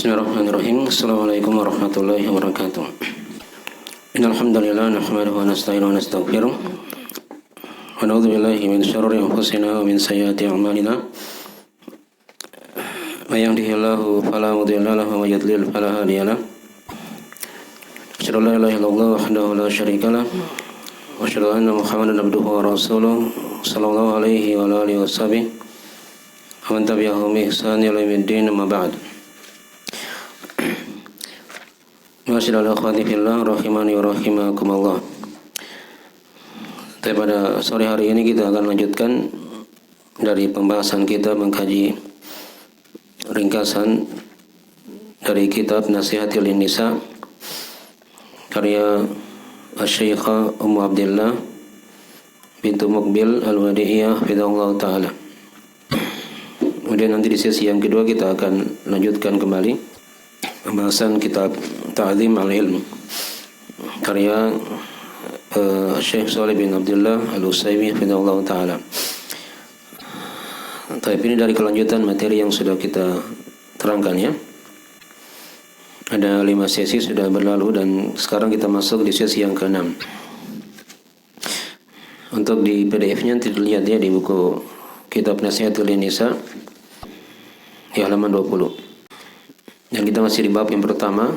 Bismillahirrahmanirrahim. Assalamualaikum warahmatullahi wabarakatuh. Innal hamdalillah nahmaduhu wa nasta'inuhu wa nastaghfiruh wa na'udzu billahi min syururi anfusina wa min sayyiati a'malina. May yahdihillahu fala mudilla lahu wa may yudlil fala hadiya lahu. Asyhadu an la ilaha illallah wahdahu la syarika lahu wa asyhadu anna Muhammadan abduhu wa rasuluh sallallahu alaihi wa alihi washabihi wa man tabi'ahum bi ihsan ila yaumiddin, amma ba'd. Masyaallah akhwati fillah rahimani wa rahimakumullah. Pada sore hari ini kita akan lanjutkan dari pembahasan kita mengkaji ringkasan dari kitab Nasihatul Nisa karya Asy-Syaikha Ummu Abdillah bintu Muqbil Al-Wadi'iyah fidallahu taala. Kemudian nanti di sesi yang kedua kita akan lanjutkan kembali pembahasan kitab Ta'zim al-Ilm karya Syekh Shalih bin Abdullah Al-Utsaimin rahimahullah taala. Tapi ini dari kelanjutan materi yang sudah kita terangkan ya. Ada 5 sesi sudah berlalu dan sekarang kita masuk di sesi yang ke-6. Untuk di PDF-nya terlihat ya di buku Kitab Nasihatul Nisa di halaman 20. Dan kita masih di bab yang pertama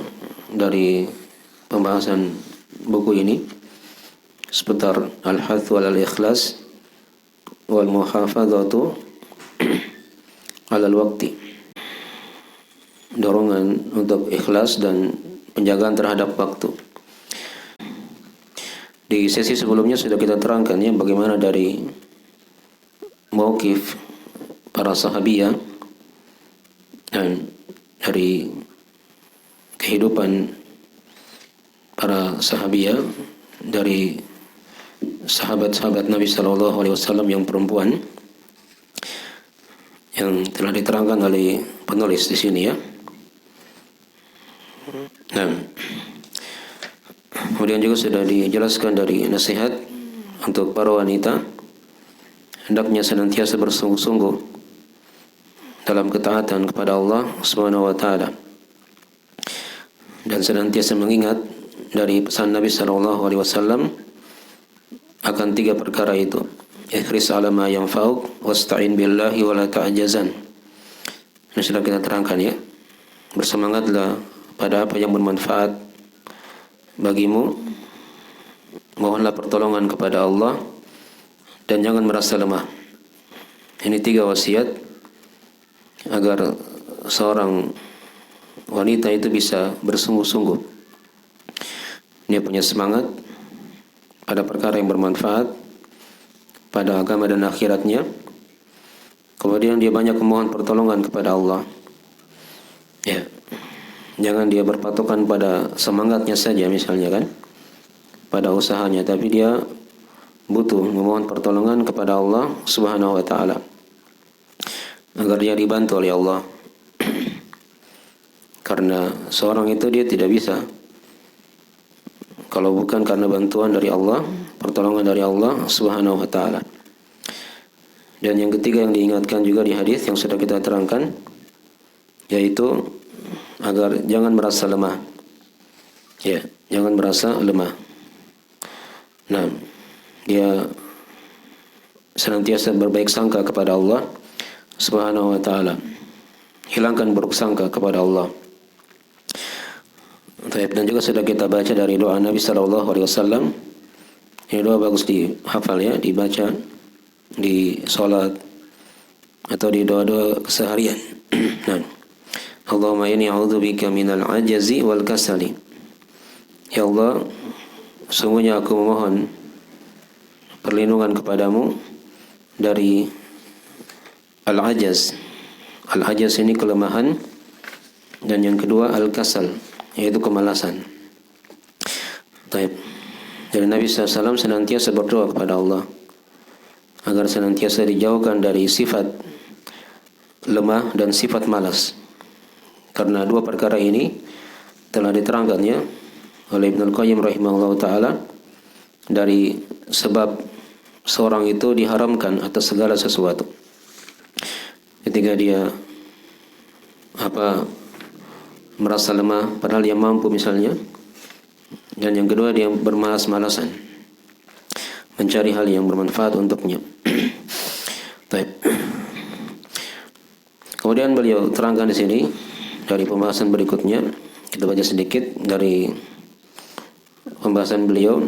dari pembahasan buku ini seputar al-hath wal ikhlas wal muhafadzatu alal waqti. Dorongan untuk ikhlas dan penjagaan terhadap waktu. Di sesi sebelumnya sudah kita terangkan ya bagaimana dari mauqif para sahabiyah dan dari kehidupan para sahabiyah, dari sahabat-sahabat Nabi Sallallahu Alaihi Wasallam yang perempuan yang telah diterangkan oleh penulis di sini ya. Nah, kemudian juga sudah dijelaskan dari nasihat untuk para wanita hendaknya senantiasa bersungguh-sungguh dalam ketaatan kepada Allah Subhanahu wa taala dan senantiasa mengingat dari pesan Nabi sallallahu alaihi wasallam akan 3 perkara itu. Ihris 'ala ma yanfa'uk wasta'in billahi wa la ta'jazan. Ini sudah kita terangkan ya. Bersemangatlah pada apa yang bermanfaat bagimu. Mohonlah pertolongan kepada Allah dan jangan merasa lemah. Ini 3 wasiat agar seorang wanita itu bisa bersungguh-sungguh. Dia punya semangat pada perkara yang bermanfaat pada agama dan akhiratnya. Kemudian dia banyak memohon pertolongan kepada Allah. Ya. Jangan dia berpatokan pada semangatnya saja misalnya kan, pada usahanya, tapi dia butuh memohon pertolongan kepada Allah Subhanahu wa taala agar dia dibantu oleh Allah. Karena seorang itu dia tidak bisa kalau bukan karena bantuan dari Allah, pertolongan dari Allah Subhanahu wa taala. Dan yang ketiga yang diingatkan juga di hadis yang sudah kita terangkan, yaitu agar jangan merasa lemah. Ya, jangan merasa lemah. Nah, dia senantiasa berbaik sangka kepada Allah Subhanahu wa taala. Hilangkan buruk sangka kepada Allah. Dan juga sudah kita baca dari doa Nabi sallallahu alaihi wasallam. Ini doa bagus dihafal ya, dibaca di salat atau di doa-doa keseharian. Nah, Allahumma inni a'udzubika minal ajazi wal kasali. Ya Allah, sungguhnya aku memohon perlindungan kepadamu dari al-ajaz. Al-ajaz ini kelemahan, dan yang kedua al-kasal, yaitu kemalasan. Baik. Jadi Nabi SAW senantiasa berdoa kepada Allah agar senantiasa dijauhkan dari sifat lemah dan sifat malas. Karena 2 perkara ini telah diterangkannya oleh Ibnu Al-Qayyim rahimahullah taala dari sebab seorang itu diharamkan atas segala sesuatu. Ketika dia merasa lemah padahal dia mampu misalnya. Dan yang kedua, dia bermalas-malasan mencari hal yang bermanfaat untuknya. Baik. Kemudian beliau terangkan di sini dari pembahasan berikutnya, kita baca sedikit dari pembahasan beliau.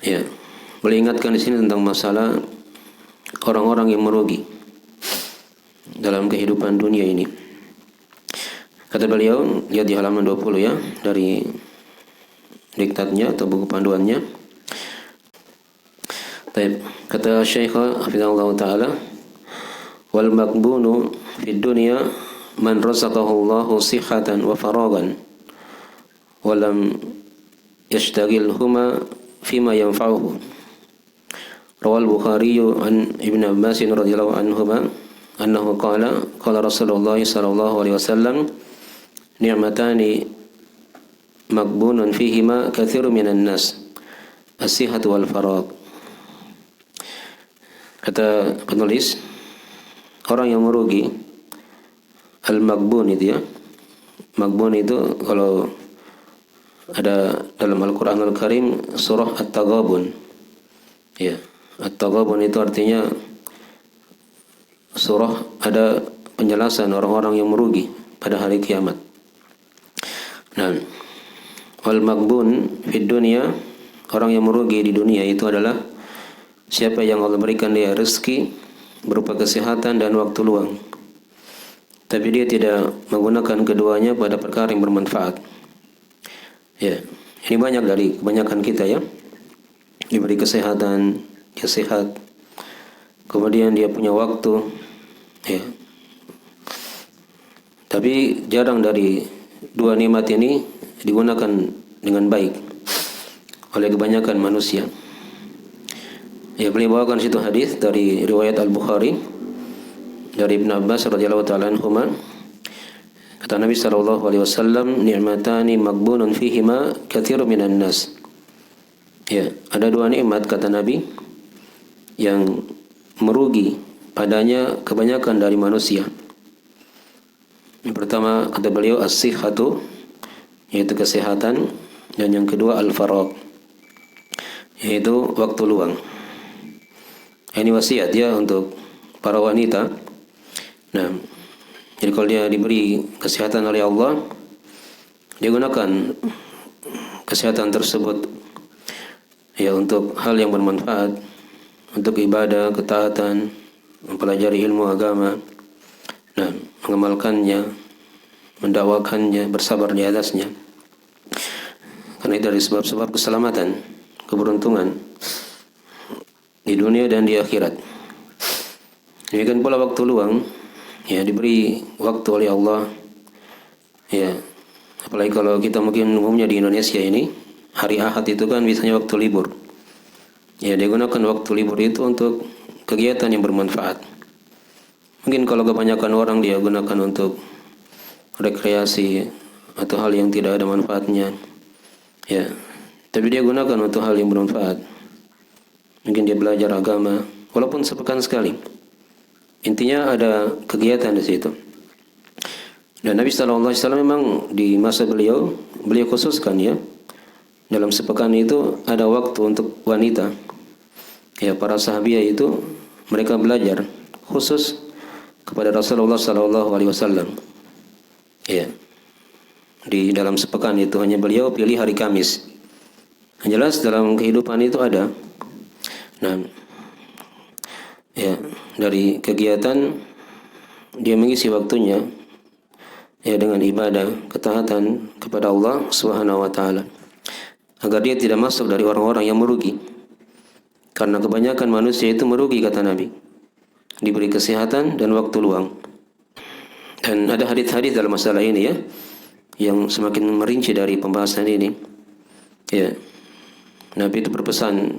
Ya, beliau ingatkan di sini tentang masalah orang-orang yang merugi dalam kehidupan dunia ini. Kata beliau, lihat di halaman 20 ya, dari diktatnya atau buku panduannya. Baik, kata Syekh hafizahullah taala, wal maqbunu fid dunya man razaqahu Allahu sihhatan wa faragan wa lam yashtaghilhuma fima yanfa'uhu. Rawal Bukhari an Ibn Abbas radhiyallahu anhuma annahu qala qala Rasulullah sallallahu alaihi wasallam, ni'matani maqbunun fihima katsirun minan nas, as-sihhatu wal faragh. Kata penulis, orang yang merugi, al-maqbun itu ya. Maqbun itu kalau ada dalam Al-Quran Al-Karim surah At-Taghabun. Ya, At-Taghabun itu artinya surah ada penjelasan orang-orang yang merugi pada hari kiamat. Nah, wal maqbun fid dunya, orang yang merugi di dunia itu adalah siapa yang Allah berikan dia rezeki berupa kesehatan dan waktu luang, tapi dia tidak menggunakan keduanya pada perkara yang bermanfaat. Ya, ini banyak dari kebanyakan kita ya. Diberi kesehatan, dia sehat, kemudian dia punya waktu, ya. Tapi jarang dari dua nikmat ini digunakan dengan baik oleh kebanyakan manusia. Ya, beliau bawakan situ hadis dari riwayat Al-Bukhari dari Ibn Abbas radhiyallahu taala anhuma. Kata Nabi sallallahu alaihi wasallam, ni'matani maqbunun fihima katsirun minan nas. Ya, ada dua nikmat kata Nabi yang merugi padanya kebanyakan dari manusia. Yang pertama kata beliau as-sihhatu, yaitu kesehatan, dan yang kedua al-faragh, yaitu waktu luang. Ini wasiat ya untuk para wanita. Nah, jadi kalau dia diberi kesehatan oleh Allah, dia gunakan kesehatan tersebut ya untuk hal yang bermanfaat, untuk ibadah, ketaatan, mempelajari ilmu agama, nah, mengamalkannya, mendakwakannya, bersabar di atasnya. Karena itu dari sebab-sebab keselamatan, keberuntungan di dunia dan di akhirat. Demikian pula waktu luang, ya, diberi waktu oleh Allah, ya. Apalagi kalau kita mungkin umumnya di Indonesia ini, hari Ahad itu kan biasanya waktu libur. Ya, dia gunakan waktu libur itu untuk kegiatan yang bermanfaat. Mungkin kalau kebanyakan orang dia gunakan untuk rekreasi atau hal yang tidak ada manfaatnya, ya. Tapi dia gunakan untuk hal yang bermanfaat. Mungkin dia belajar agama, walaupun sepekan sekali. Intinya ada kegiatan di situ. Dan Nabi sallallahu alaihi wasallam memang di masa beliau khususkan ya, dalam sepekan itu ada waktu untuk wanita. Ya, para sahabiah itu mereka belajar khusus kepada Rasulullah sallallahu alaihi wasallam. Ya. Di dalam sepekan itu hanya beliau pilih hari Kamis. Yang jelas dalam kehidupan itu ada. Nah, ya, dari kegiatan dia mengisi waktunya ya dengan ibadah, ketaatan kepada Allah Subhanahu wa taala, agar dia tidak masuk dari orang-orang yang merugi. Karena kebanyakan manusia itu merugi kata Nabi, diberi kesehatan dan waktu luang. Dan ada hadis-hadis dalam masalah ini ya, yang semakin merinci dari pembahasan ini. Ya, Nabi itu berpesan,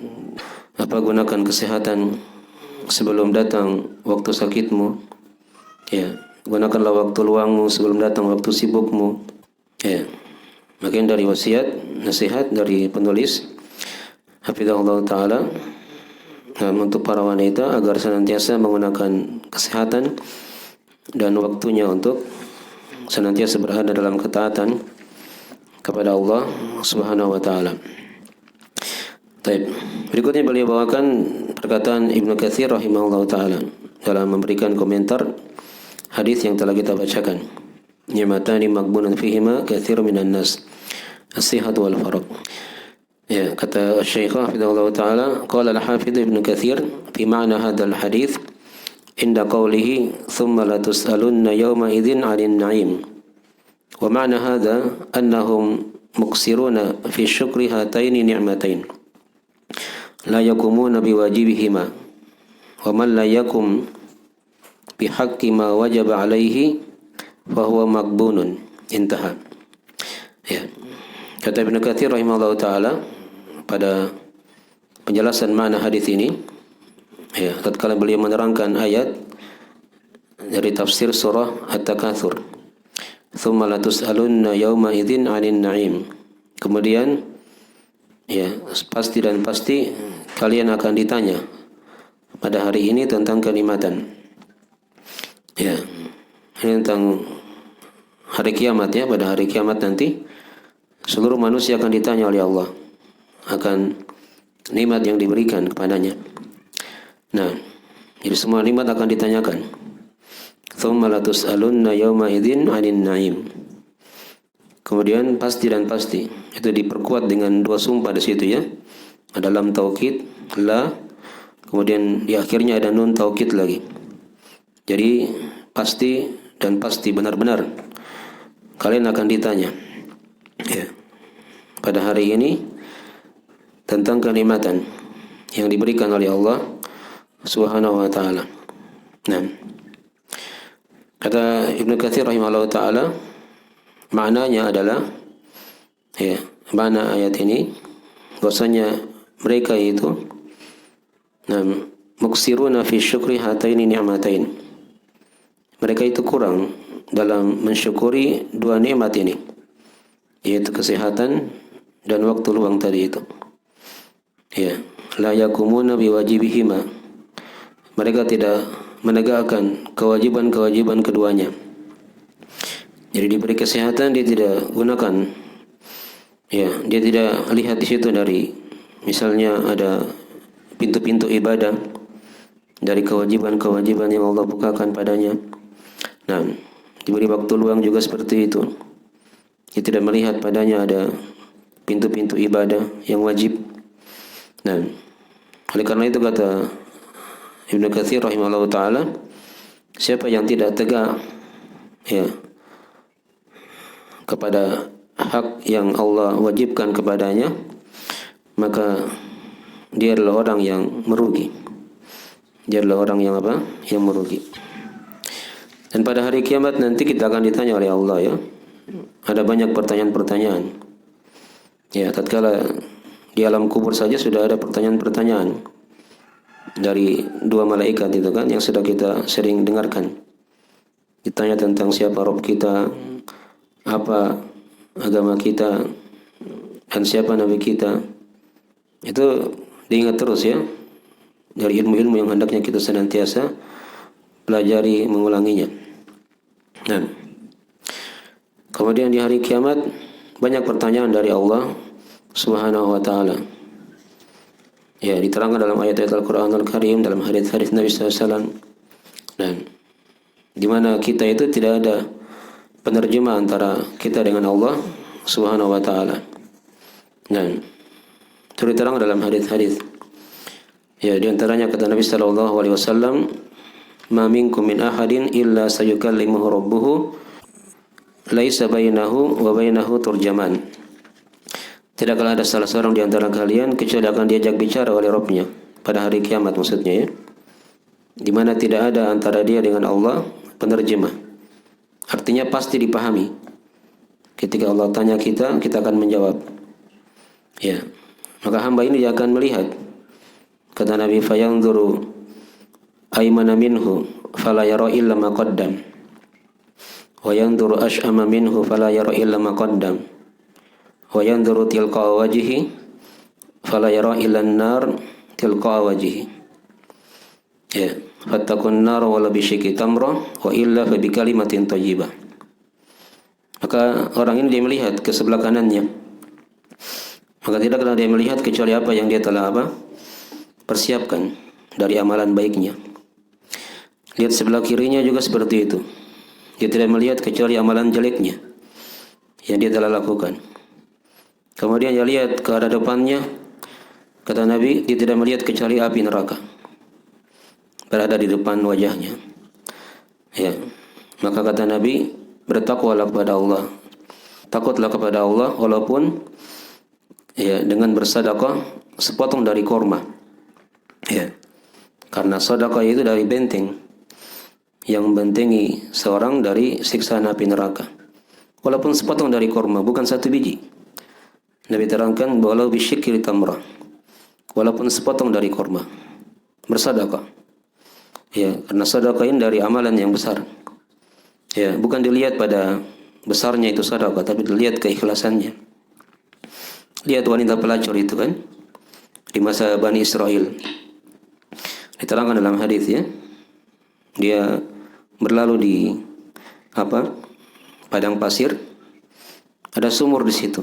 gunakan kesehatan sebelum datang waktu sakitmu. Ya, gunakanlah waktu luangmu sebelum datang waktu sibukmu. Ya, makin dari wasiat, nasihat dari penulis hafizahullah taala untuk para wanita agar senantiasa menggunakan kesehatan dan waktunya untuk senantiasa berada dalam ketaatan kepada Allah Subhanahu wa taala. Baik, berikutnya beliau bawakan perkataan Ibnu Katsir rahimahullah taala dalam memberikan komentar hadis yang telah kita bacakan. Ni'matani maghbunun fihima katsirun minan nas. As-sihhatu wal faragh. Ya, kata Syekh hafizahullah taala, qala al-Hafidz Ibnu Katsir fi ma'na hadzal hadis inda qawlihi thumma la tus'alunna yawma idzin 'anil na'im. Wa ma'na hadza annahum muqsiruna fi syukri hataini ni'matain la yakumuna biwajibihima wa man la yakum bihaqqi ma wajaba alaihi fa huwa maqbunun. Intaha. Ya. Kata Ibnu Katsir rahimahullah taala pada penjelasan makna hadis ini, ya, tatkala beliau menerangkan ayat dari tafsir surah At-Takatsur, "Tsumma la tus'alunna yawma idzin 'anil na'im." Kemudian, ya, pasti dan pasti kalian akan ditanya pada hari ini tentang kenikmatan. Ya, ini tentang hari kiamat, ya. Pada hari kiamat nanti seluruh manusia akan ditanya oleh Allah akan nikmat yang diberikan kepadanya. Nah, jadi semua nikmat akan ditanyakan. Tsumma la tus'alunna yawma idzin 'anil na'im. Kemudian pasti dan pasti itu diperkuat dengan dua sumpah di situ, ya. Ada lam taukid, la, kemudian di akhirnya ada nun taukid lagi. Jadi pasti dan pasti benar-benar kalian akan ditanya, ya, pada hari ini tentang kenikmatan yang diberikan oleh Allah Subhanahu wa taala. Nah, kata Ibnu Katsir rahimahullah taala, maknanya adalah, ya, makna ayat ini bahwasanya mereka itu muksiruna fi syukri hataini ni'matain. Mereka itu kurang dalam mensyukuri dua nikmat ini, yaitu kesehatan dan waktu luang tadi itu. Ya, la yakumuna biwajibihima. Mereka tidak menegakkan kewajiban-kewajiban keduanya. Jadi diberi kesehatan dia tidak gunakan, ya, dia tidak lihat di situ dari misalnya ada pintu-pintu ibadah dari kewajiban-kewajiban yang Allah bukakan padanya. Nah, diberi waktu luang juga seperti itu. Dia tidak melihat padanya ada pintu-pintu ibadah yang wajib. Nah, oleh karena itu kata Ibnu Katsir rahimahullah taala, siapa yang tidak tegak, ya, kepada hak yang Allah wajibkan kepadanya, maka dia adalah orang yang merugi. Dia adalah orang yang apa? Yang merugi. Dan pada hari kiamat nanti kita akan ditanya oleh Allah, ya. Ada banyak pertanyaan-pertanyaan. Ya, tatkala di alam kubur saja sudah ada pertanyaan-pertanyaan dari dua malaikat itu kan yang sudah kita sering dengarkan. Ditanya tentang siapa Rabb kita, apa agama kita, dan siapa nabi kita. Itu diingat terus, ya, dari ilmu-ilmu yang hendaknya kita senantiasa pelajari, mengulanginya. Nah, kemudian di hari kiamat banyak pertanyaan dari Allah Subhanahu wa taala. Ya, diterangkan dalam ayat-ayat Al-Qur'anul Karim, dalam hadis-hadis Nabi sallallahu alaihi wasallam. Dan di mana kita itu tidak ada penerjemah antara kita dengan Allah Subhanahu wa taala. Dan itu diterangkan dalam hadis-hadis. Ya, di antaranya kata Nabi sallallahu alaihi wasallam, "Ma minkum min ahadin illa sayukallimuhu rabbuhu laisa bainahu wa bainahu turjaman." Tidaklah ada salah seorang di antara kalian kecuali akan diajak bicara oleh Rabb-nya pada hari kiamat, maksudnya, ya, di mana tidak ada antara dia dengan Allah penerjemah. Artinya pasti dipahami. Ketika Allah tanya kita, kita akan menjawab. Ya, maka hamba ini dia akan melihat. Kata Nabi, fayanzuru aymana minhu fala yara illa ma qaddam wa yanzuru ash'ama minhu fala yara illa ma qaddam wa yanzuru tilqa wajhihi fala yara illa an-nar tilqa wajhihi. Ya, fattaqun nar wa la bisyiki tamra wa illa fa bi kalimatin thayyibah. Maka orang ini dia melihat ke sebelah kanannya, maka tidaklah dia melihat kecuali apa yang dia telah persiapkan dari amalan baiknya. Lihat sebelah kirinya juga seperti itu. Dia tidak melihat kecuali amalan jeleknya yang dia telah lakukan. Kemudian dia lihat ke arah depannya, kata Nabi, dia tidak melihat kecuali api neraka berada di depan wajahnya. Ya, maka kata Nabi, bertakwalah kepada Allah. Takutlah kepada Allah walaupun dengan bersedekah sepotong dari korma. Ya. Karena sedekah itu dari benteng yang membentengi seorang dari siksa api neraka. Walaupun sepotong dari korma, bukan satu biji. Nabi terangkan walau bisyikri tamrah. Walaupun sepotong dari korma. Bersedekah. Ya, karena sedekah ini dari amalan yang besar. Ya, bukan dilihat pada besarnya itu sedekah, tapi dilihat keikhlasannya. Lihat wanita pelacur itu kan di masa Bani Israel. Diterangkan dalam hadis ya. Dia berlalu di padang pasir. Ada sumur di situ.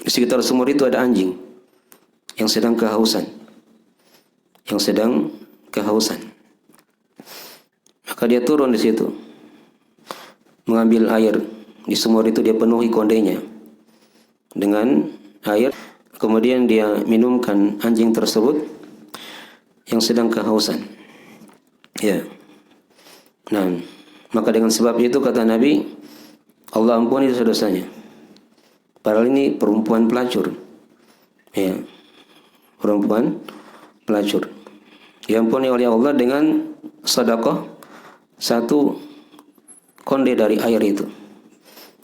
Di sekitar sumur itu ada anjing yang sedang kehausan. Maka dia turun di situ, mengambil air di sumur itu. Dia penuhi kondenya dengan air, kemudian dia minumkan anjing tersebut yang sedang kehausan. Ya. Nah, maka dengan sebab itu kata Nabi, Allah ampuni dosa-dosanya. Padahal ini perempuan pelacur. Ya. Perempuan pelacur. Diampuni oleh Allah dengan sedekah satu konde dari air itu.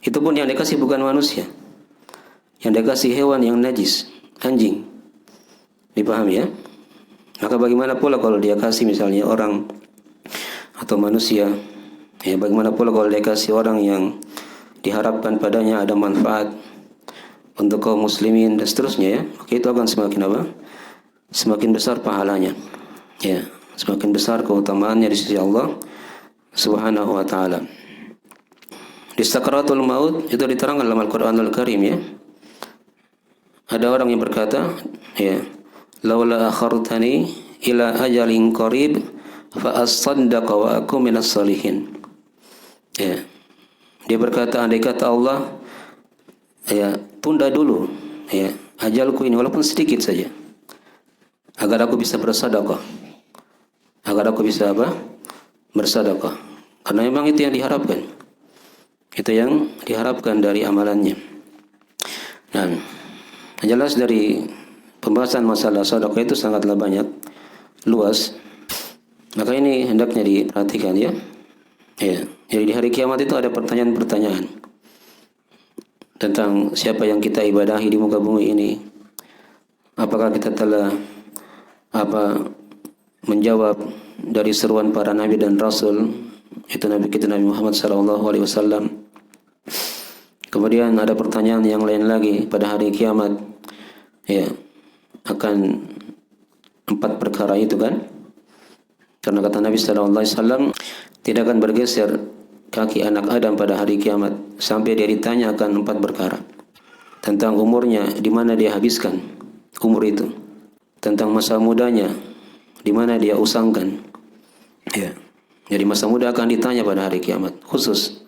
Itu pun yang dikasih bukan manusia. Yang dikasih hewan yang najis, anjing. Dipahami ya? Maka bagaimana pula kalau dia kasih misalnya orang atau manusia? Ya, bagaimana pula kalau dia kasih orang yang diharapkan padanya ada manfaat untuk kaum muslimin dan seterusnya ya? Maka itu akan semakin semakin besar pahalanya. Ya, semakin besar keutamaannya di sisi Allah Subhanahu wa taala. Di sakaratul maut itu diterangkan dalam Al-Qur'anul Karim ya. Ada orang yang berkata, ya, laula akhartani ila ajalin qarib fa asaddaqa wa akum minas salihin. Ya. Dia berkata, andai kata Allah ya tunda dulu ya ajalku ini walaupun sedikit saja agar aku bisa bersedekah. Bersedekah. Karena memang itu yang diharapkan. Itu yang diharapkan dari amalannya. Nah, jelas dari pembahasan masalah sedekah itu sangatlah banyak, luas. Maka ini hendaknya diperhatikan ya. Ya. Jadi di hari kiamat itu ada pertanyaan-pertanyaan tentang siapa yang kita ibadahi di muka bumi ini. Apakah kita telah menjawab dari seruan para nabi dan rasul, itu nabi kita Nabi Muhammad SAW. Kemudian ada pertanyaan yang lain lagi pada hari kiamat, ya, akan 4 perkara itu kan. Karena kata Nabi SAW, tidak akan bergeser kaki anak Adam pada hari kiamat sampai dia ditanya akan 4 perkara. Tentang umurnya, di mana dia habiskan umur itu. Tentang masa mudanya, di mana dia usangkan. Ya. Jadi masa muda akan ditanya pada hari kiamat khusus.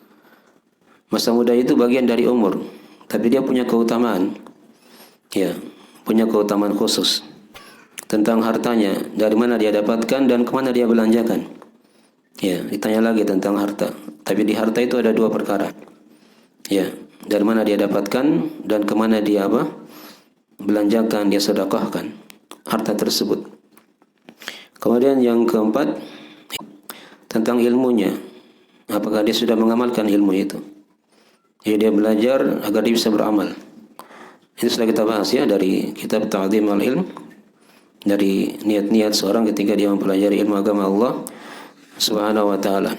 Masa muda itu bagian dari umur, tapi dia punya keutamaan. Ya, punya keutamaan khusus. Tentang hartanya, dari mana dia dapatkan dan kemana dia belanjakan. Ya, ditanya lagi tentang harta. Tapi di harta itu ada 2 perkara. Ya, dari mana dia dapatkan dan kemana dia belanjakan, dia sedekahkan harta tersebut. Kemudian yang keempat, tentang ilmunya. Apakah dia sudah mengamalkan ilmu itu? Jadi dia belajar agar dia bisa beramal. Itu sudah kita bahas ya dari kitab Ta'dhim al-Ilm, dari niat-niat seorang ketika dia mempelajari ilmu agama Allah Subhanahu wa taala.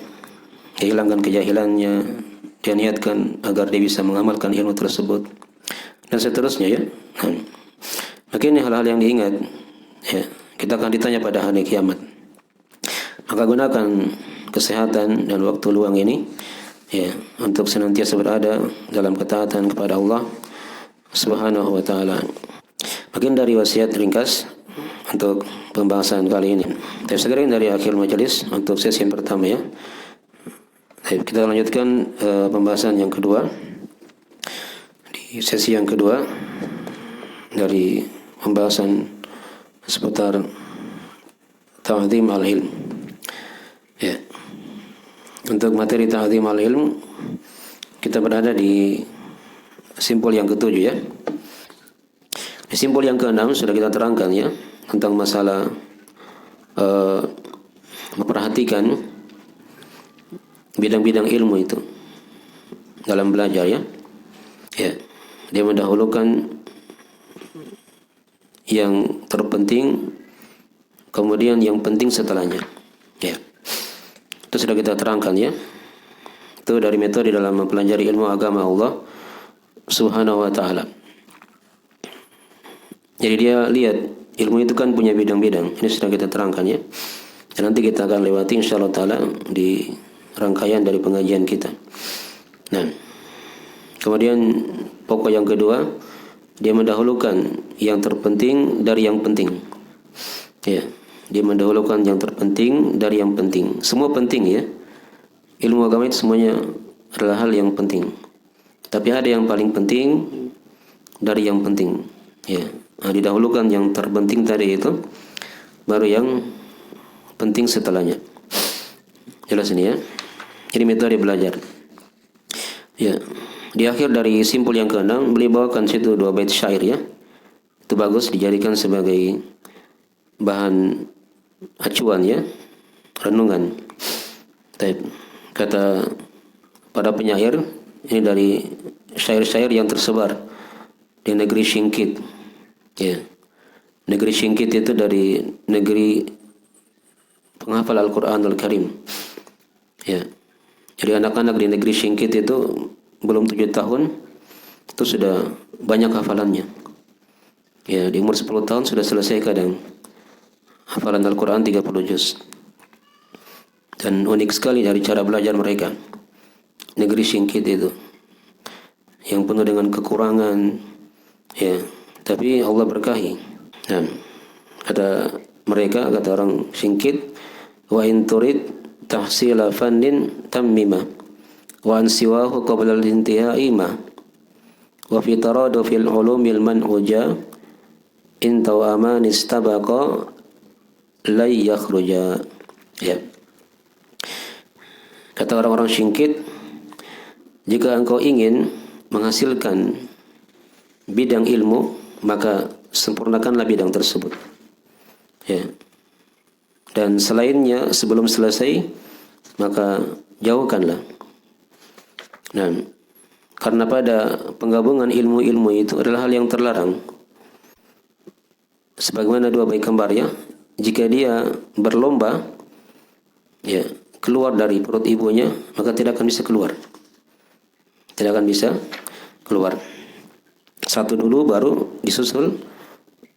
Dia hilangkan kejahilannya, dia niatkan agar dia bisa mengamalkan ilmu tersebut dan seterusnya ya. Maka ini hal-hal yang diingat ya. Kita akan ditanya pada hari kiamat. Maka gunakan kesehatan dan waktu luang ini ya, untuk senantiasa berada dalam ketaatan kepada Allah Subhanahu wa taala. Bagian dari wasiat ringkas untuk pembahasan kali ini. Tapi sekarang dari akhir majelis untuk sesi yang pertama ya. Baik, kita lanjutkan pembahasan yang kedua. Di sesi yang kedua dari pembahasan seputar ta'zim al-ilm. Ya. Untuk materi ta'zim al-ilm kita berada di simpul yang ketujuh ya. Di simpul yang keenam sudah kita terangkan ya tentang masalah memperhatikan bidang-bidang ilmu itu dalam belajar ya. Ya, dia mendahulukan yang terpenting, kemudian yang penting setelahnya. Ya, itu sudah kita terangkan ya. Itu dari metode dalam mempelajari ilmu agama Allah Subhanahu wa taala. Jadi dia lihat ilmu itu kan punya bidang-bidang. Ini sudah kita terangkan ya. Dan nanti kita akan lewati insyaallah taala di rangkaian dari pengajian kita. Nah, kemudian pokok yang kedua, dia mendahulukan yang terpenting dari yang penting. Ya, dia mendahulukan yang terpenting dari yang penting. Semua penting ya. Ilmu agama itu semuanya adalah hal yang penting. Tapi ada yang paling penting dari yang penting. Ya, didahulukan yang terpenting tadi itu, baru yang penting setelahnya. Jelas ini ya. Jadi metode belajar. Ya, di akhir dari simpul yang keenam beliau bawakan situ 2 bait syair ya. Itu bagus dijadikan sebagai bahan acuan ya, renungan. Kata pada penyair ini dari syair-syair yang tersebar di negeri Singkit. Ya. Negeri Singkit itu dari negeri penghafal Al-Qur'anul Karim. Ya. Jadi anak-anak di negeri Singkit itu belum 7 tahun itu sudah banyak hafalannya. Ya, di umur 10 tahun sudah selesai kadang hafalan Al-Quran 30 juz. Dan unik sekali dari cara belajar mereka. Negeri Singkit itu yang penuh dengan kekurangan ya, tapi Allah berkahi. Nah, kata mereka, kata orang Singkit, wa in turid tahsila fannin tammima wa an siwahu qabla al-intihai ma wa fi taradu fil ulumil man'uja in tawaman istabaqa lay yakhruja. Ya, kata orang-orang Singkit, jika engkau ingin menghasilkan bidang ilmu, maka sempurnakanlah bidang tersebut. Ya. Dan selainnya sebelum selesai, maka jauhkanlah. Nah, karena pada penggabungan ilmu-ilmu itu adalah hal yang terlarang. Sebagaimana 2 bayi kembar ya, jika dia berlomba ya, keluar dari perut ibunya, maka tidak akan bisa keluar. Tidak akan bisa keluar. Satu dulu baru disusul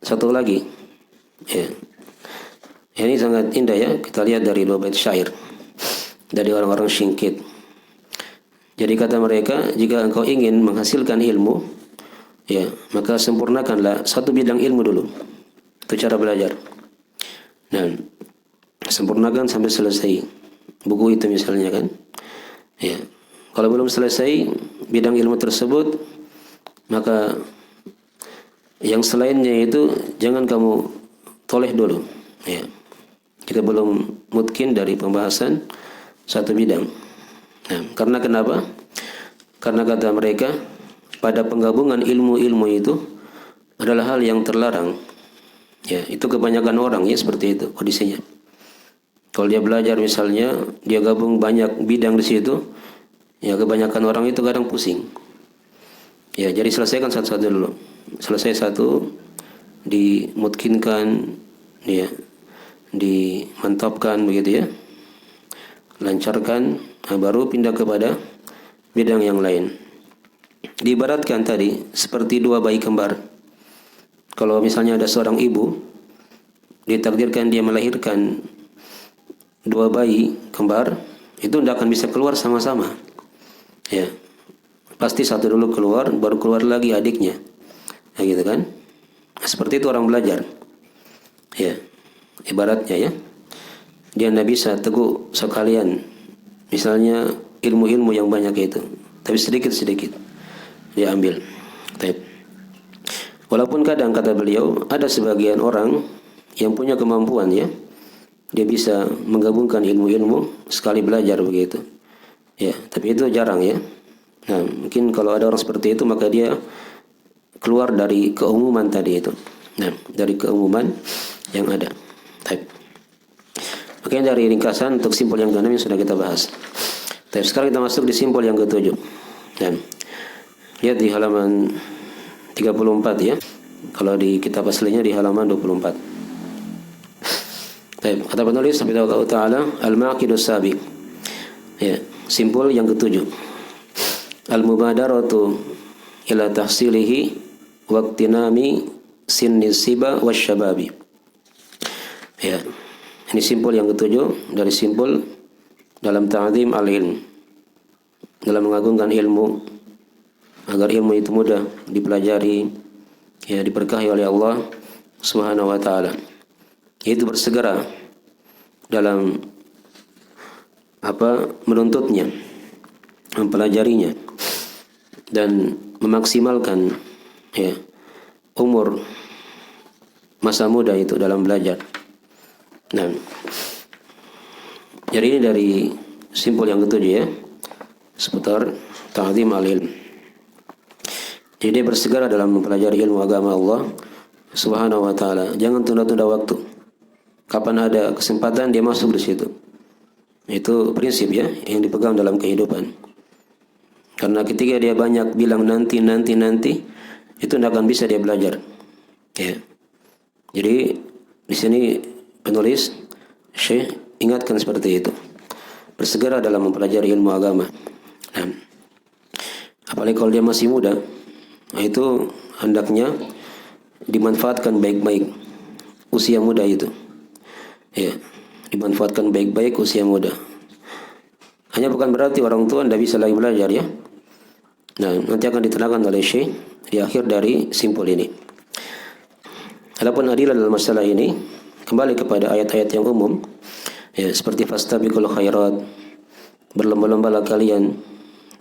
satu lagi. Ya. Ini sangat indah ya, kita lihat dari 2 bait syair dari orang-orang Singkit. Jadi kata mereka, jika engkau ingin menghasilkan ilmu, ya, maka sempurnakanlah satu bidang ilmu dulu. Itu cara belajar. Nah, sempurnakan sampai selesai buku itu misalnya kan. Ya. Kalau belum selesai bidang ilmu tersebut, maka yang selainnya itu jangan kamu toleh dulu. Ya. Kita belum mungkin dari pembahasan satu bidang. Nah, karena kenapa? Karena kata mereka, pada penggabungan ilmu-ilmu itu adalah hal yang terlarang. Ya, itu kebanyakan orang ya seperti itu kondisinya. Kalau dia belajar misalnya, dia gabung banyak bidang di situ, ya kebanyakan orang itu kadang pusing. Ya, jadi selesaikan satu-satu dulu. Selesai satu, dimungkinkan, ya, dimantapkan begitu ya, lancarkan, baru pindah kepada bidang yang lain. Diibaratkan tadi seperti 2 bayi kembar. Kalau misalnya ada seorang ibu, ditakdirkan dia melahirkan 2 bayi kembar, itu tidak akan bisa keluar sama-sama. Ya, pasti satu dulu keluar, baru keluar lagi adiknya. Ya gitu kan? Nah, seperti itu orang belajar. Ya, ibaratnya ya. Dia tidak bisa teguh sekalian. Misalnya ilmu-ilmu yang banyak itu, tapi sedikit-sedikit dia ambil. Taip. Walaupun kadang kata beliau ada sebagian orang yang punya kemampuan ya, dia bisa menggabungkan ilmu-ilmu sekali belajar begitu. Ya, tapi itu jarang ya. Nah, mungkin kalau ada orang seperti itu maka dia keluar dari keumuman tadi itu. Nah, dari keumuman yang ada. Taip. Makanya dari ringkasan untuk simpul yang ke-6 yang sudah kita bahas. Tapi sekarang kita masuk di simpul yang ke-7. Dan lihat di halaman 34 ya. Kalau di kitab aslinya di halaman 24. Baik, kata penulis Allah Ta'ala al-maqidus sabiq. Ya, simpul yang ke-7. Al-mubadaratu ila tahsilihi waqtinami sinni siba wasyababi. Ya. Ini simpul yang ke-7 dari simpul dalam ta'zim al-ilm, dalam mengagungkan ilmu agar ilmu itu mudah dipelajari, ya diberkahi oleh Allah Subhanahu wa taala. Itu bersegera dalam menuntutnya, mempelajarinya dan memaksimalkan ya umur masa muda itu dalam belajar. Nah, jadi ini dari simpul yang ke-7 ya, seputar ta'zim al-ilm. Jadi dia bersegera dalam mempelajari ilmu agama Allah Subhanahu wa taala. Jangan tunda-tunda waktu. Kapan ada kesempatan dia masuk di situ. Itu prinsip ya yang dipegang dalam kehidupan. Karena ketika dia banyak bilang nanti, itu tidak akan bisa dia belajar. Ya. Jadi di sini penulis Syekh ingatkan seperti itu. Bersegera dalam mempelajari ilmu agama. Nah, apalagi kalau dia masih muda, itu hendaknya dimanfaatkan baik-baik usia muda itu. Ya, dimanfaatkan baik-baik usia muda. Hanya bukan berarti orang tua tidak bisa lagi belajar ya. Nah, nanti akan diterangkan oleh Syekh di akhir dari simpul ini. Adapun adilah dalam masalah ini kembali kepada ayat-ayat yang umum ya, seperti fastabiqul khairat, berlomba-lombalah kalian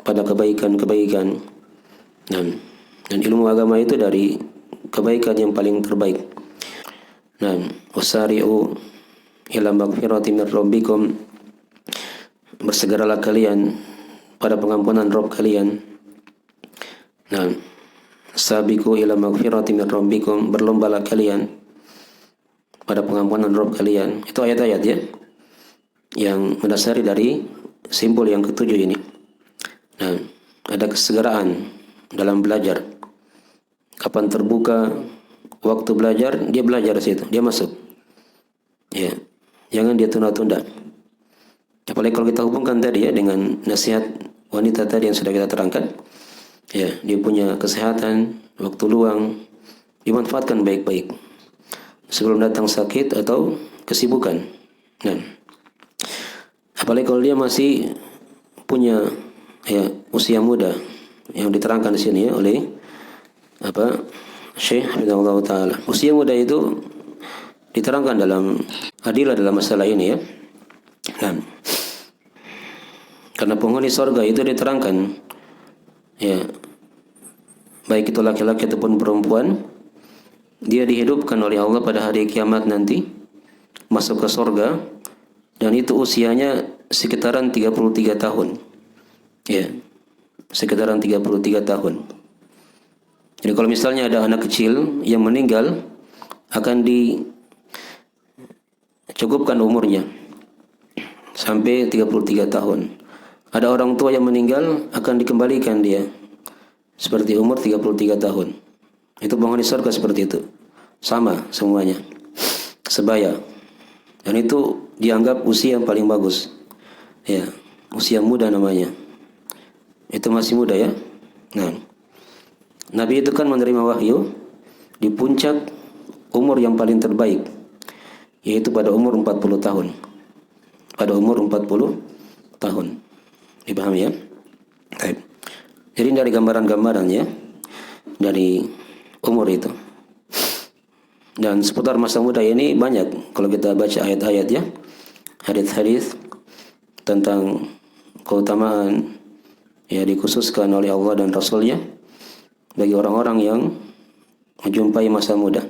pada kebaikan-kebaikan. Dan ilmu agama itu dari kebaikan yang paling terbaik. Wasari'u ila magfirati min rabbikum, bersegeralah kalian pada pengampunan Rabb kalian. Sabiqu ila magfirati min rabbikum, berlombalah kalian pada pengampunan Rabb kalian. Itu ayat-ayat ya yang mendasari dari simpul yang ke-7 ini. Nah, ada kesegeraan dalam belajar. Kapan terbuka waktu belajar, dia belajar di situ, dia masuk. Ya, jangan dia tunda-tunda. Apalagi kalau kita hubungkan tadi ya dengan nasihat wanita tadi yang sudah kita terangkan. Ya, dia punya kesehatan, waktu luang, dimanfaatkan baik-baik sebelum datang sakit atau kesibukan. Nah, apalagi kalau dia masih punya ya usia muda yang diterangkan di sini ya oleh Syekh Hafizahullah Ta'ala. Usia muda itu diterangkan dalam adilah dalam masalah ini ya. Nah, karena penghuni surga itu diterangkan ya, baik itu laki-laki ataupun perempuan, dia dihidupkan oleh Allah pada hari kiamat nanti, masuk ke surga, dan itu usianya sekitaran 33 tahun. Ya, sekitaran 33 tahun. Jadi kalau misalnya ada anak kecil yang meninggal, akan dicukupkan umurnya sampai 33 tahun. Ada orang tua yang meninggal, akan dikembalikan dia seperti umur 33 tahun. Itu penghuni surga seperti itu. Sama semuanya. Sebaya. Dan itu dianggap usia yang paling bagus. Ya, usia muda namanya. Itu masih muda ya. Nah, Nabi itu kan menerima wahyu di puncak umur yang paling terbaik, yaitu pada umur 40 tahun. Pada umur 40 tahun. Dipahami ya? Baik. Jadi dari gambaran-gambarannya dari umur itu. Dan seputar masa muda ini banyak kalau kita baca ayat-ayat ya, hadis-hadis tentang keutamaan ya dikhususkan oleh Allah dan Rasulnya bagi orang-orang yang menjumpai masa muda.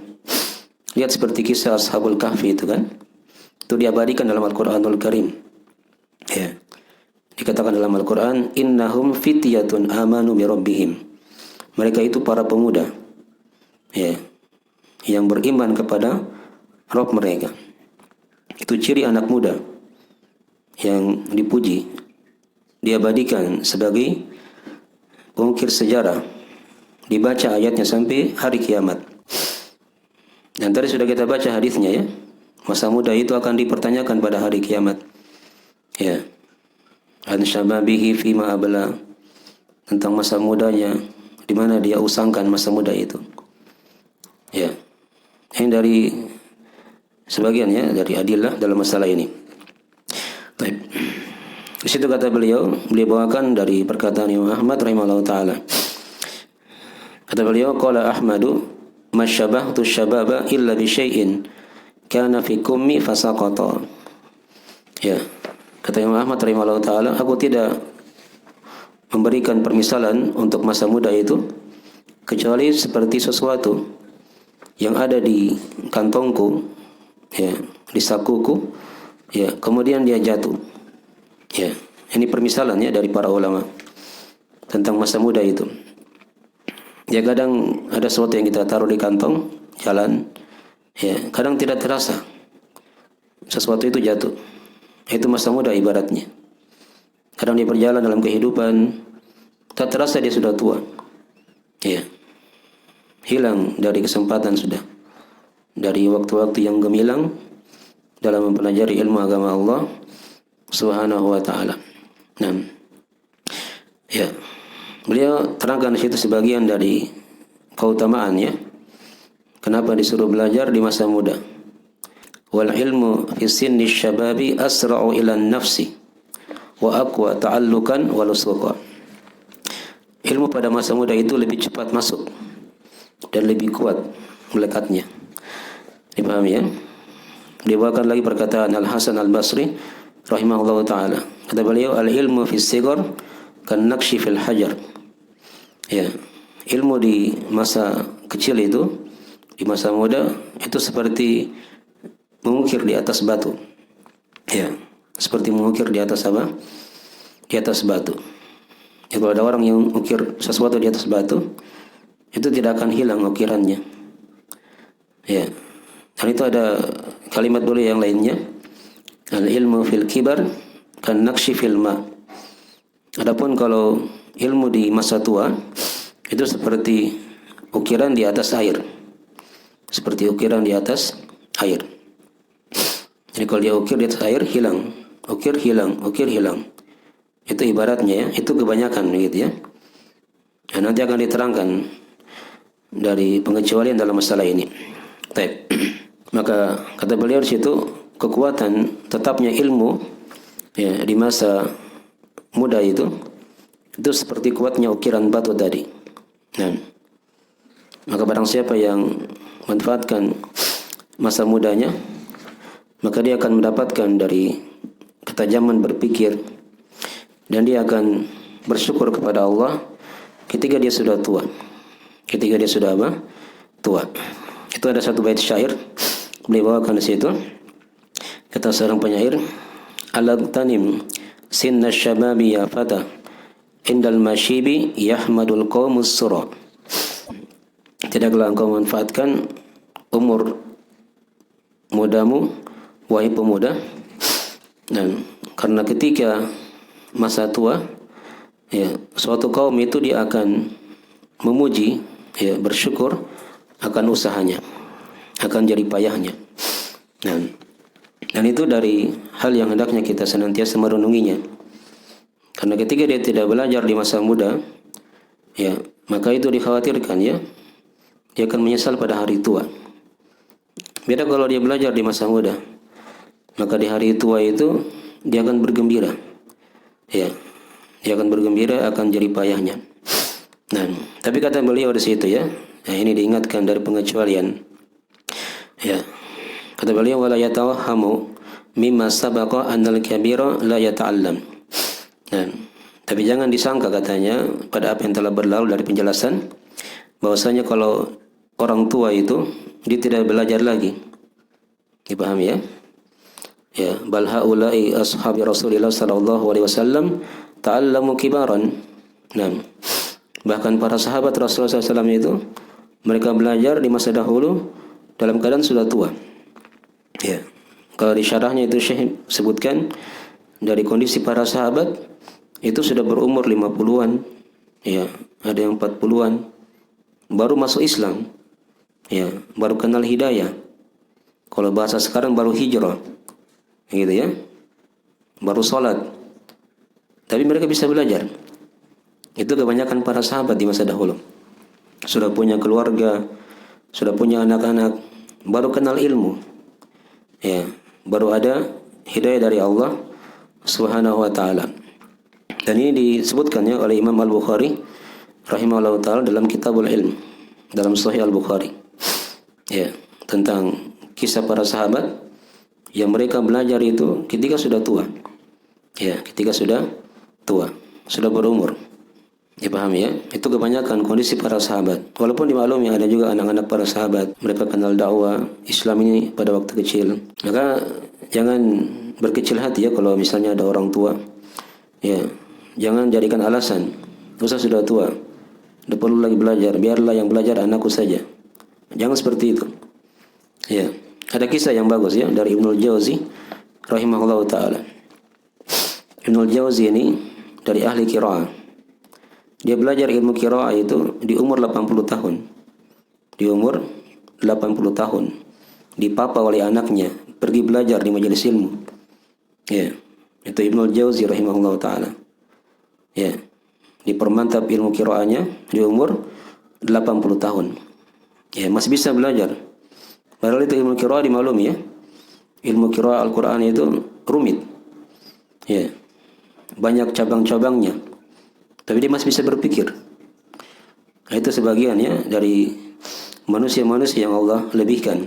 Lihat seperti kisah Ashabul Kahfi itu kan, itu diabadikan dalam Al-Quranul Karim. Ya, dikatakan dalam Al-Quran, innahum fityatun amanu bi rabbihim. Mereka itu para pemuda, ya, yang beriman kepada Rabb mereka. Itu ciri anak muda yang dipuji, diabadikan sebagai pengukir sejarah, dibaca ayatnya sampai hari kiamat. Dan tadi sudah kita baca hadisnya ya, masa muda itu akan dipertanyakan pada hari kiamat. Ya, an syababihi fima abla, tentang masa mudanya, di mana dia usangkan masa muda itu. Ya, ini dari sebagian ya dari adillah dalam masalah ini. Baik. Di situ kata beliau bawakan dari perkataan Imam Ahmad rahimahullah taala. Kata beliau, qala Ahmadu masyabahtu syababa illa bi syai'in kana fi kummi fasaqata. Ya, kata Imam Ahmad rahimahullah taala, aku tidak memberikan permisalan untuk masa muda itu kecuali seperti sesuatu yang ada di kantongku, ya, di sakuku, ya, kemudian dia jatuh. Ya, ini permisalannya dari para ulama tentang masa muda itu. Ya, kadang ada sesuatu yang kita taruh di kantong, jalan, ya, kadang tidak terasa sesuatu itu jatuh. Itu masa muda ibaratnya. Kadang dia berjalan dalam kehidupan, tak terasa dia sudah tua. Ya, hilang dari kesempatan sudah, dari waktu-waktu yang gemilang dalam mempelajari ilmu agama Allah Subhanahu wa taala. Nah, ya, beliau terangkan di situ sebagian dari keutamaannya. Kenapa disuruh belajar di masa muda? Wal ilmu fi sinni syababi asra'u ila nafsi wa aqwa ta'allukan wa lusuqa. Ilmu pada masa muda itu lebih cepat masuk dan lebih kuat melekatnya. Dipahami ya? Dibawakan lagi perkataan Al-Hasan Al-Basri rahimahullah ta'ala. Kata beliau, al-ilmu fi sigar kan naqshi fil hajar. Ya, ilmu di masa kecil itu, di masa muda itu seperti mengukir di atas batu. Ya, seperti mengukir di atas apa? Di atas batu. Ya, kalau ada orang yang ukir sesuatu di atas batu, itu tidak akan hilang ukirannya. Ya. Dan itu ada kalimat boleh yang lainnya. Al-ilmu fil kibar kan naqshi fil ma. Adapun kalau ilmu di masa tua itu seperti ukiran di atas air. Seperti ukiran di atas air. Jadi kalau dia ukir di atas air hilang, ukir hilang, ukir hilang. Itu ibaratnya ya, itu kebanyakan begitu ya. Dan nanti akan diterangkan dari pengecualian dalam masalah ini. Baik. Maka kata beliau di situ, kekuatan tetapnya ilmu ya di masa muda itu seperti kuatnya ukiran batu tadi. Nah, maka barang siapa yang manfaatkan masa mudanya, maka dia akan mendapatkan dari ketajaman berpikir dan dia akan bersyukur kepada Allah ketika dia sudah tua. Ketika dia sudah apa? Tua. Itu ada satu bait syair beliau bawakan di situ. Kata seorang penyair, "Alaqtanim sinna syababi ya fata, indal mashibi yahmadul qaumus sura." Tidaklah engkau manfaatkan umur mudamu, wahai pemuda, dan karena ketika masa tua, ya, suatu kaum itu dia akan memuji, ya, bersyukur akan usahanya, akan jerih payahnya. Dan itu dari hal yang hendaknya kita senantiasa merenunginya. Karena ketika dia tidak belajar di masa muda, ya, maka itu dikhawatirkan ya, dia akan menyesal pada hari tua. Beda kalau dia belajar di masa muda, maka di hari tua itu dia akan bergembira. Ya, dia akan bergembira akan jerih payahnya. Nah, tapi kata beliau di situ ya, nah ini diingatkan dari pengecualian. Ya, kata beliau wala yatawahhamu mimma sabaqa annal kabira la yata'allam. Nah, tapi jangan disangka katanya pada apa yang telah berlalu dari penjelasan bahwasanya kalau orang tua itu dia tidak belajar lagi. Dipahami ya? Ya, bal haula'i ashabi Rasulillah sallallahu alaihi wasallam ta'allamu kibaran. Nah, bahkan para sahabat Rasulullah SAW itu mereka belajar di masa dahulu dalam keadaan sudah tua. Ya. Kalau di syarahnya itu Syekh sebutkan dari kondisi para sahabat itu sudah berumur 50-an. Ya, ada yang 40-an baru masuk Islam. Ya, baru kenal hidayah. Kalau bahasa sekarang baru hijrah. Gitu ya. Baru salat. Tapi mereka bisa belajar. Itu kebanyakan para sahabat di masa dahulu. Sudah punya keluarga, sudah punya anak-anak, baru kenal ilmu. Ya, baru ada hidayah dari Allah Subhanahu wa taala. Dan ini disebutkan ya oleh Imam Al-Bukhari rahimahullah taala dalam Kitabul Ilm, dalam Sahih Al-Bukhari. Ya, tentang kisah para sahabat yang mereka belajar itu ketika sudah tua. Ya, ketika sudah tua, sudah berumur. Dipahami ya? Itu kebanyakan kondisi para sahabat. Walaupun dimaklumi ada juga anak-anak para sahabat, mereka kenal dakwah Islam ini pada waktu kecil. Maka jangan berkecil hati ya kalau misalnya ada orang tua. Ya, jangan jadikan alasan. Usah sudah tua, tidak perlu lagi belajar. Biarlah yang belajar anakku saja. Jangan seperti itu. Ya, ada kisah yang bagus ya dari Ibnul Jauzi rahimahullah taala. Ibnul Jauzi ini dari ahli qiraah. Dia belajar ilmu qiraah itu di umur 80 tahun. Di umur 80 tahun. Dipapa oleh anaknya, pergi belajar di majelis ilmu. Ya, itu Ibnul Jauzi rahimahullah taala. Ya, dipermantap ilmu qiraahnya di umur 80 tahun. Ya, masih bisa belajar. Padahal itu ilmu qiraah dimaklumi ya. Ilmu qiraah Al-Qur'an itu rumit. Ya. Banyak cabang-cabangnya. Tapi dia masih bisa berpikir. Nah, itu sebagian ya dari manusia-manusia yang Allah lebihkan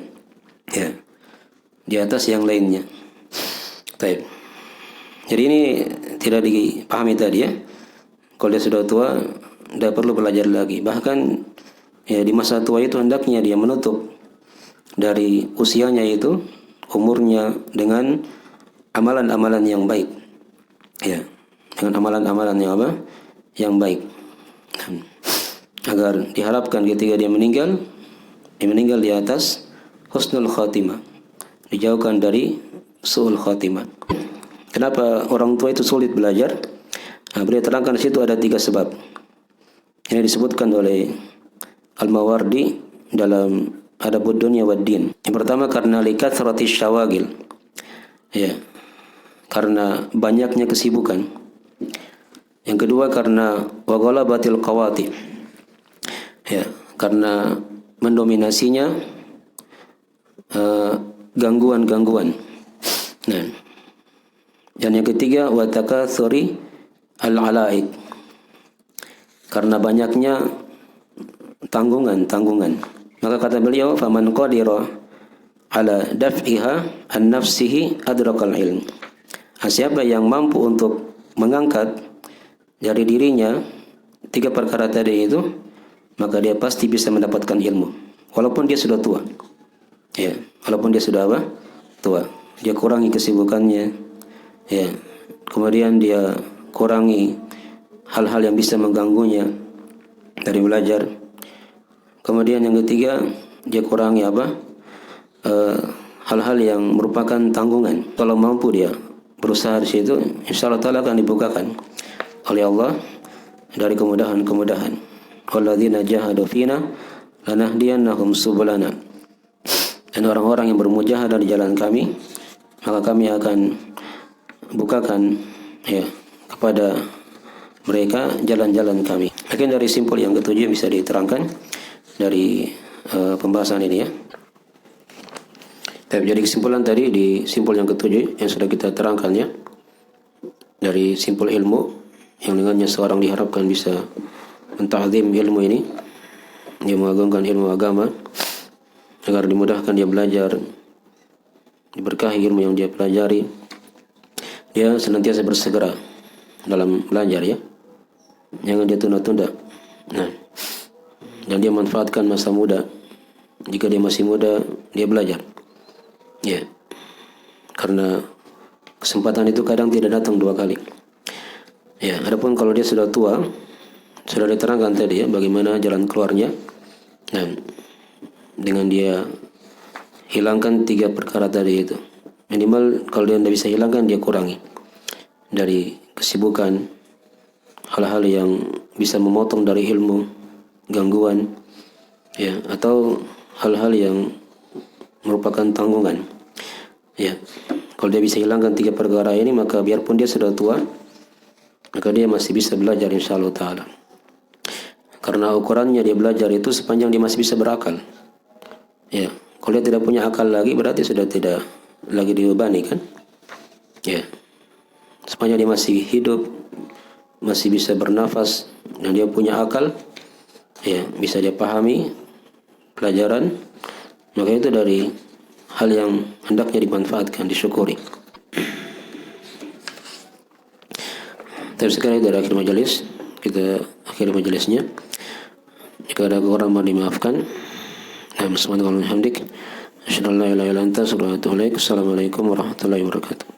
ya di atas yang lainnya. Baik. Jadi ini tidak dipahami tadi ya. Kalau dia sudah tua, tidak perlu belajar lagi. Bahkan ya di masa tua itu hendaknya dia menutup dari usianya itu umurnya dengan amalan-amalan yang baik. Ya, dengan amalan-amalan yang apa? Yang baik. Agar diharapkan ketika dia meninggal di atas husnul khatimah. Dijauhkan dari su'ul khatimah. Kenapa orang tua itu sulit belajar? Nah, beliau terangkan di situ ada 3 sebab. Ini disebutkan oleh Al-Mawardi dalam Adabud Dunya wad Din. Yang pertama karena likathratis syawagil. Ya. Karena banyaknya kesibukan. Yang kedua karena waghalabatil qawati. Ya, karena mendominasinya gangguan-gangguan. Nah, dan yang ketiga wa takatsuri al-alaik. Karena banyaknya tanggungan. Maka kata beliau faman qadira ala daf'iha an nafsihi adrakal ilm. Siapa yang mampu untuk mengangkat dari dirinya 3 perkara tadi itu, maka dia pasti bisa mendapatkan ilmu walaupun dia sudah tua. Ya, walaupun dia sudah apa? Tua. Dia kurangi kesibukannya. Ya. Kemudian dia kurangi hal-hal yang bisa mengganggunya dari belajar. Kemudian yang ketiga, dia kurangi apa? Hal-hal yang merupakan tanggungan. Kalau mampu dia berusaha di situ, insyaallah taala akan dibukakan oleh Allah dari kemudahan-kemudahan. Walladzina jahadu fina lanahdiyannahum subulana. Dan orang-orang yang bermujahadah di jalan kami, maka kami akan bukakan ya kepada mereka jalan-jalan kami. Mungkin dari simpul yang ketujuh bisa diterangkan dari pembahasan ini ya. Jadi kesimpulan tadi di simpul yang ketujuh yang sudah kita terangkan ya, dari simpul ilmu yang dengannya seorang diharapkan bisa menta'zim ilmu ini, dia mengagungkan ilmu agama agar dimudahkan dia belajar, diberkahi ilmu yang dia pelajari. Dia senantiasa bersegera dalam belajar, ya, jangan dia tunda-tunda. Nah, dan dia manfaatkan masa muda. Jika dia masih muda, dia belajar, ya, karena kesempatan itu kadang tidak datang dua kali. Ya, adapun kalau dia sudah tua, sudah diterangkan tadi, ya, bagaimana jalan keluarnya. Nah, dengan dia hilangkan 3 perkara tadi itu. Minimal kalau dia tidak bisa hilangkan, dia kurangi dari kesibukan, hal-hal yang bisa memotong dari ilmu, gangguan, ya, atau hal-hal yang merupakan tanggungan. Ya, kalau dia bisa hilangkan 3 perkara ini, maka biarpun dia sudah tua, maka dia masih bisa belajar insyaallah ta'ala. Karena ukurannya dia belajar itu sepanjang dia masih bisa berakal. Ya, kalau dia tidak punya akal lagi, berarti sudah tidak lagi dibebani, kan? Ya, sepanjang dia masih hidup, masih bisa bernafas, dan dia punya akal, ya, bisa dia pahami pelajaran, maka itu dari hal yang hendaknya dimanfaatkan, disyukuri. Tapi sekarang dari akhir majelis, kita akhiri majelisnya. Jika ada kekurangan mohon dimaafkan. Subhanallah walhamdik, asyhadu an la ilaha illa anta, astaghfiruka wa atubu ilaik. Assalamualaikum warahmatullahi wabarakatuh.